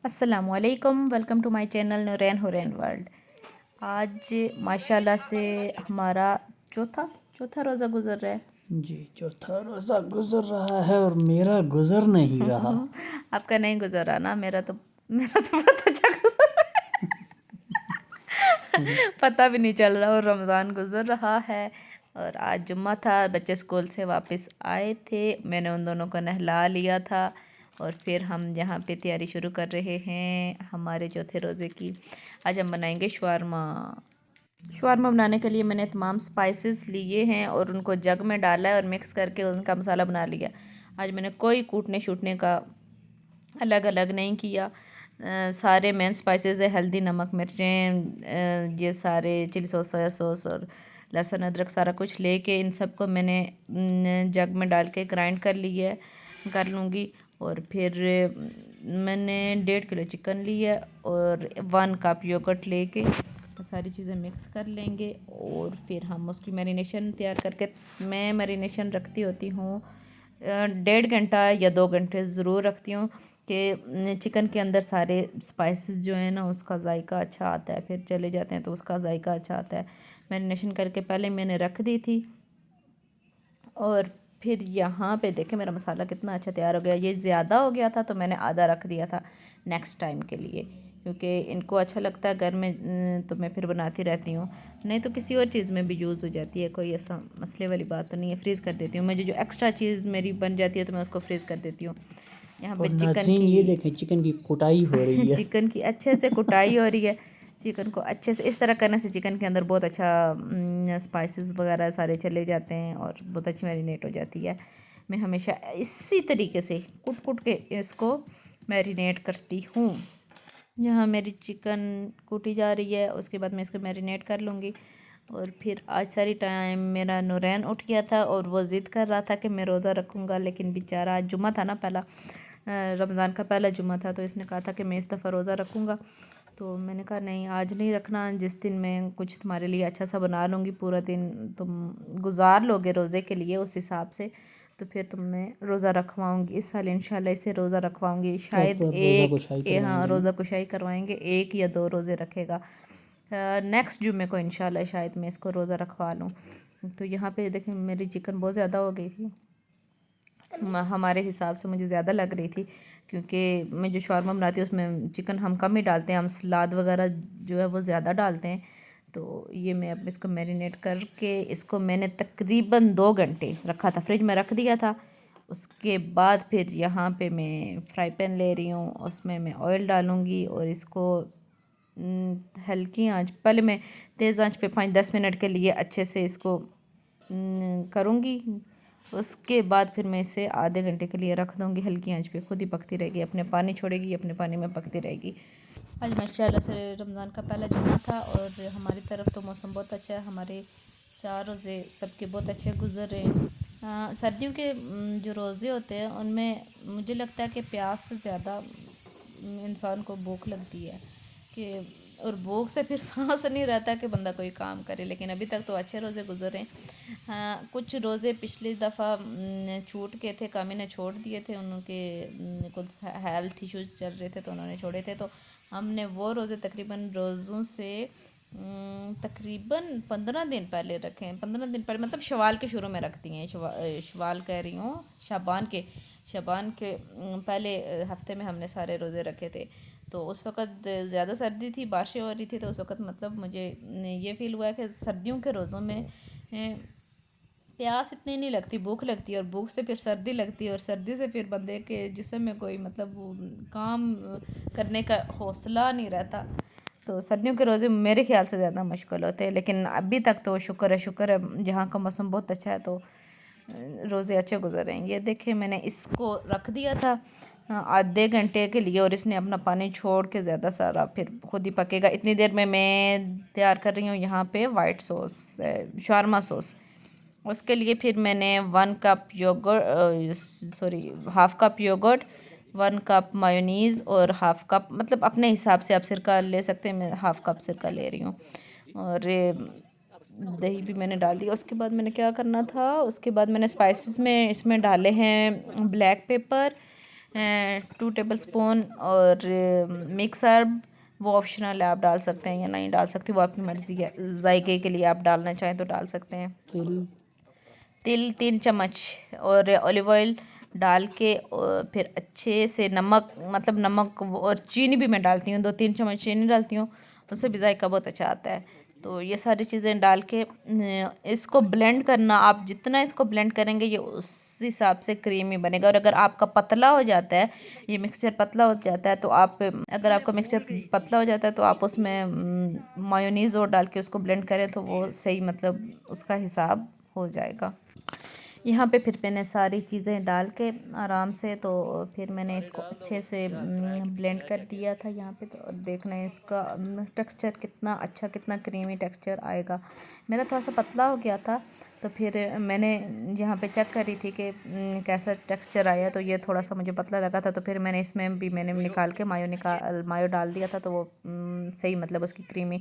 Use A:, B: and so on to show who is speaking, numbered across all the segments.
A: अस्सलामुअलैकुम, welcome to my channel Noorain Hurain world. आज माशाल्लाह से हमारा चौथा चौथा रोज़ा गुजर रहा है।
B: जी, चौथा रोज़ा गुज़र रहा है और मेरा गुज़र नहीं रहा।
A: आपका नहीं गुजरा ना, मेरा तो बहुत अच्छा गुजर रहा है। पता भी नहीं चल रहा और रमज़ान गुजर रहा है। और आज जुम्मा था, बच्चे स्कूल से वापस आए थे, मैंने उन दोनों को नहला लिया था और फिर हम यहाँ पे तैयारी शुरू कर रहे हैं हमारे चौथे रोज़े की। आज हम बनाएंगे शवारमा। शवारमा बनाने के लिए मैंने तमाम स्पाइसेस लिए हैं और उनको जग में डाला है और मिक्स करके उनका मसाला बना लिया। आज मैंने कोई कूटने शूटने का अलग अलग नहीं किया। सारे मेन स्पाइसेस है, हल्दी, नमक, मिर्चें, ये सारे चिली सॉस, सोया सॉस और लहसुन अदरक सारा कुछ लेके इन सबको मैंने जग में डाल के ग्राइंड कर लूँगी। और फिर मैंने 1.5 किलो चिकन लिया और 1 कप योगर्ट लेके सारी चीज़ें मिक्स कर लेंगे और फिर हम उसकी मैरिनेशन तैयार करके, मैं मैरिनेशन रखती होती हूँ 1.5 घंटा या 2 घंटे ज़रूर रखती हूँ कि चिकन के अंदर सारे स्पाइसेस जो है ना उसका जायका अच्छा आता है, फिर चले जाते हैं तो उसका जायका अच्छा आता है। मैरिनेशन करके पहले मैंने रख दी थी और फिर यहाँ पे देखें मेरा मसाला कितना अच्छा तैयार हो गया। ये ज़्यादा हो गया था तो मैंने आधा रख दिया था नेक्स्ट टाइम के लिए, क्योंकि इनको अच्छा लगता है घर में, तो मैं फिर बनाती रहती हूँ। नहीं तो किसी और चीज़ में भी यूज़ हो जाती है, कोई ऐसा मसले वाली बात तो नहीं है। फ्रीज़ कर देती हूँ, मुझे जो एक्स्ट्रा चीज़ मेरी बन जाती है तो मैं उसको फ्रीज़ कर देती हूँ। यहाँ पे
B: और
A: चिकन
B: नाज़रीन
A: की
B: ये देखें, चिकन की कुटाई हो रही है।
A: चिकन की अच्छे से कुटाई हो रही है। चिकन को अच्छे से इस तरह करने से चिकन के अंदर बहुत अच्छा स्पाइसेस वगैरह सारे चले जाते हैं और बहुत अच्छी मैरिनेट हो जाती है। मैं हमेशा इसी तरीके से कुट कुट के इसको मैरिनेट करती हूँ। यहाँ मेरी चिकन कूटी जा रही है, उसके बाद मैं इसको मैरिनेट कर लूँगी। और फिर आज सारी टाइम मेरा नूरैन उठ गया था और वो ज़िद कर रहा था कि मैं रोज़ा रखूँगा, लेकिन बेचारा आज जुम्मा था ना, पहला रमज़ान का पहला जुम्मा था, तो इसने कहा था कि मैं इस दफ़ा रोज़ा रखूँगा। तो मैंने कहा नहीं, आज नहीं रखना, जिस दिन मैं कुछ तुम्हारे लिए अच्छा सा बना लूँगी, पूरा दिन तुम गुजार लोगे रोज़े के लिए उस हिसाब से, तो फिर तुम्हें रोज़ा रखवाऊँगी। इस साल इंशाल्लाह इसे रोज़ा रखवाऊँगी, शायद
B: प्रॉपर रोज़ा
A: एक,
B: कुशाई
A: हाँ
B: करवाएंगे ना।
A: रोज़ा कुशाई करवाएंगे, 1 या 2 रोज़े रखेगा। नेक्स्ट जुम्मे को इंशाल्लाह शायद मैं इसको रोज़ा रखवा लूँ। तो यहाँ पे देखें मेरी चिकन बहुत ज़्यादा हो गई थी, हमारे हिसाब से मुझे ज़्यादा लग रही थी, क्योंकि मैं जो शौरमा बनाती हूँ उसमें चिकन हम कम ही डालते हैं, हम सलाद वगैरह जो है वो ज़्यादा डालते हैं। तो ये मैं अब इसको मैरिनेट करके इसको मैंने तकरीबन 2 घंटे रखा था, फ्रिज में रख दिया था। उसके बाद फिर यहाँ पे मैं फ्राई पैन ले रही हूँ, उसमें मैं ऑयल डालूँगी और इसको हल्की आंच, पहले मैं तेज़ आंच पे 5-10 मिनट के लिए अच्छे से इसको करूँगी। उसके बाद फिर मैं इसे आधे घंटे के लिए रख दूँगी हल्की आंच पे, खुद ही पकती रहेगी, अपने पानी छोड़ेगी, अपने पानी में पकती रहेगी। आज माशाल्लाह से रमज़ान का पहला जुम्मा था और हमारी तरफ तो मौसम बहुत अच्छा है, हमारे 4 रोज़े सबके बहुत अच्छे गुजर रहे हैं। सर्दियों के जो रोज़े होते हैं उनमें मुझे लगता है कि प्यास से ज़्यादा इंसान को भूख लगती है कि, और भूख से फिर सांस नहीं रहता कि बंदा कोई काम करे। लेकिन अभी तक तो अच्छे रोज़े गुजरे। हाँ, कुछ रोज़े पिछली दफ़ा छूट के थे, कामी ने छोड़ दिए थे, उनके कुछ हेल्थ इश्यूज चल रहे थे तो उन्होंने छोड़े थे। तो हमने वो रोज़े तकरीबन रोज़ों से तकरीबन 15 दिन पहले रखे हैं। 15 दिन पहले मतलब शवाल के शुरू में रखती हैं, शवाल कह रही हूँ, शाबान के पहले हफ्ते में हमने सारे रोज़े रखे थे। तो उस वक़्त ज़्यादा सर्दी थी, बारिशें हो रही थी, तो उस वक़्त मतलब मुझे ये फ़ील हुआ कि सर्दियों के रोज़ों में प्यास इतनी नहीं लगती, भूख लगती है, और भूख से फिर सर्दी लगती है, और सर्दी से फिर बंदे के जिस्म में कोई मतलब वो काम करने का हौसला नहीं रहता। तो सर्दियों के रोज़े मेरे ख्याल से ज़्यादा मुश्किल होते हैं। लेकिन अभी तक तो शुक्र है जहाँ का मौसम बहुत अच्छा है, तो रोज़े अच्छे गुजर रहे हैं। ये देखें मैंने इसको रख दिया था आधे घंटे के लिए, और इसने अपना पानी छोड़ के ज़्यादा सारा फिर खुद ही पकेगा। इतनी देर में मैं तैयार कर रही हूँ यहाँ पे वाइट सॉस, शॉर्मा सॉस। उसके लिए फिर मैंने 1 cup yogurt, sorry half cup yogurt, 1 cup mayonnaise और हाफ़ कप, मतलब अपने हिसाब से आप सिरका ले सकते हैं, मैं हाफ़ कप सिरका ले रही हूँ। और दही भी मैंने डाल दिया। उसके बाद मैंने क्या करना था, उसके बाद मैंने स्पाइसेस में इसमें डाले हैं ब्लैक पेपर, 2 टेबल स्पून। और मिक्स हर्ब वो ऑप्शनल है, आप डाल सकते हैं या नहीं डाल सकते, वो आपकी मर्ज़ी है। जायके के लिए आप डालना चाहें तो डाल सकते हैं। तिल 3 चम्मच और ऑलिव ऑयल डाल के और फिर अच्छे से नमक, मतलब नमक और चीनी भी मैं डालती हूँ, 2-3 चम्मच चीनी डालती हूँ, उससे भी जायका बहुत अच्छा आता है। तो ये सारी चीज़ें डाल के इसको ब्लेंड करना, आप जितना इसको ब्लेंड करेंगे ये उस हिसाब से क्रीमी बनेगा। और अगर आपका पतला हो जाता है, ये मिक्सचर पतला हो जाता है, तो आप, अगर आपका मिक्सचर पतला हो जाता है तो आप उसमें मायोनीज़ और डाल के उसको ब्लेंड करें तो वो सही, मतलब उसका हिसाब हो जाएगा। यहाँ पे फिर मैंने सारी चीज़ें डाल के आराम से, तो फिर मैंने इसको अच्छे से ब्लेंड कर दिया था यहाँ पे। तो देखना है इसका टेक्सचर कितना अच्छा, कितना क्रीमी टेक्सचर आएगा। मेरा थोड़ा सा पतला हो गया था, तो फिर मैंने यहाँ पे चेक करी थी कि कैसा टेक्सचर आया, तो ये थोड़ा सा मुझे पतला लगा था, तो फिर मैंने इसमें भी मैंने निकाल के मायो डाल दिया था, तो वो सही, मतलब उसकी क्रीमी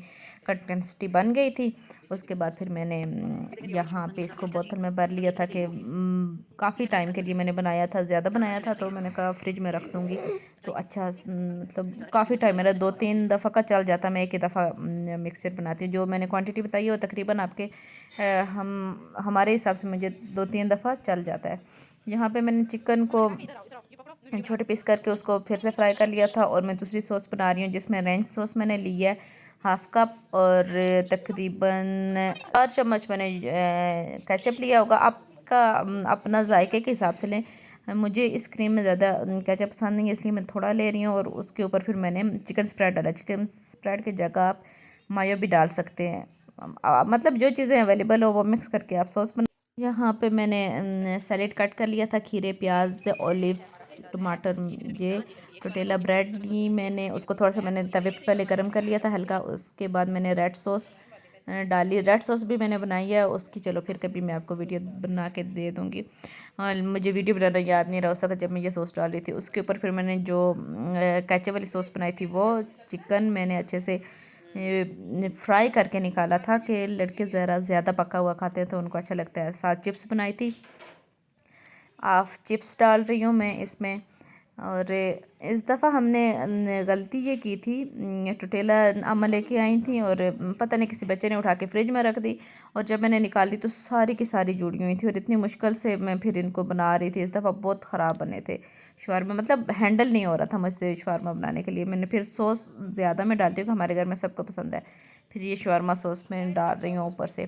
A: कंसिस्टेंसी बन गई थी। उसके बाद फिर मैंने यहाँ पे इसको बोतल में भर लिया था कि काफ़ी टाइम के लिए मैंने बनाया था, ज़्यादा बनाया था, तो मैंने कहा फ्रिज में रख दूँगी तो अच्छा, मतलब काफ़ी टाइम मेरा 2-3 दफ़ा का चल जाता। मैं एक ही दफ़ा मिक्सचर बनाती हूँ, जो मैंने क्वांटिटी बताई है वो तकरीबन आपके हमारे हिसाब से मुझे 2-3 दफ़ा चल जाता है। यहाँ पे मैंने चिकन को छोटे पीस करके उसको फिर से फ्राई कर लिया था, और मैं दूसरी सॉस बना रही हूँ जिसमें रेंच सॉस मैंने ली है 1/2 कप, और तकरीबन 4 चम्मच मैंने केचप लिया होगा। आपका अपना जायके के हिसाब से लें। मुझे इस क्रीम में ज़्यादा केचप पसंद नहीं है, इसलिए मैं थोड़ा ले रही हूँ। और उसके ऊपर फिर मैंने चिकन स्प्रेड डाला। चिकन स्प्रेड की जगह आप मायो भी डाल सकते हैं, मतलब जो चीज़ें अवेलेबल हो वो मिक्स करके आप सॉस बना। यहाँ पे मैंने सैलेड कट कर लिया था, खीरे, प्याज, ऑलिव्स, टमाटर, ये टोटेला ब्रेड ली मैंने, उसको थोड़ा सा मैंने तवे पे पहले गर्म कर लिया था हल्का। उसके बाद मैंने रेड सॉस डाली, रेड सॉस भी मैंने बनाई है उसकी, चलो फिर कभी मैं आपको वीडियो बना के दे दूँगी। और मुझे वीडियो बनाना याद नहीं रहा उस वक्त जब मैं ये सॉस डाल रही थी। उसके ऊपर फिर मैंने जो केचप वाली सॉस बनाई थी, वो चिकन मैंने अच्छे से फ्राई करके निकाला था कि लड़के ज़रा ज़्यादा पका हुआ खाते हैं तो उनको अच्छा लगता है। साथ चिप्स बनाई थी, हाफ चिप्स डाल रही हूँ मैं इसमें। और इस दफ़ा हमने गलती ये की थी, टोटेला अम्मा लेके आई थी और पता नहीं किसी बच्चे ने उठा के फ्रिज में रख दी, और जब मैंने निकाली तो सारी की सारी जुड़ी हुई थी, और इतनी मुश्किल से मैं फिर इनको बना रही थी। इस दफ़ा बहुत ख़राब बने थे शवारमा, मतलब हैंडल नहीं हो रहा था मुझसे शवारमा बनाने के लिए। मैंने फिर सॉस ज़्यादा मैं डालती हूँ कि हमारे घर में सबको पसंद है। फिर ये शवारमा सॉस मैं डाल रही हूँ ऊपर से।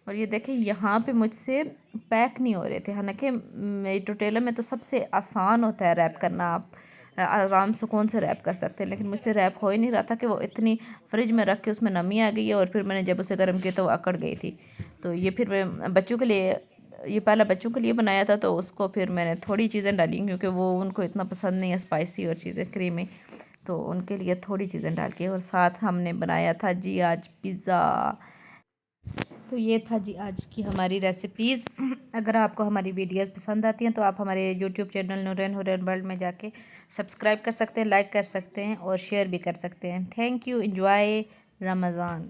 A: और ये देखिए यहाँ पे मुझसे पैक नहीं हो रहे थे, हालांकि टोटेला में तो सबसे आसान होता है रैप करना, आप आराम सुकून से रैप कर सकते हैं, लेकिन मुझसे रैप हो ही नहीं रहा था कि वो इतनी फ्रिज में रख के उसमें नमी आ गई है, और फिर मैंने जब उसे गर्म किया तो वो अकड़ गई थी। तो ये फिर मैं बच्चों के लिए, ये पहला बच्चों के लिए बनाया था, तो उसको फिर मैंने थोड़ी चीज़ें डाली क्योंकि वो उनको इतना पसंद नहीं है स्पाइसी और चीज़ें क्रीमी, तो उनके लिए थोड़ी चीज़ें डाल के। और साथ हमने बनाया था जी आज पिज़्ज़ा। तो ये था जी आज की हमारी रेसिपीज़। अगर आपको हमारी वीडियोस पसंद आती हैं तो आप हमारे YouTube channel Noorain Hurain world में जाके सब्सक्राइब कर सकते हैं, लाइक कर सकते हैं और शेयर भी कर सकते हैं। Thank you. एंजॉय रमज़ान।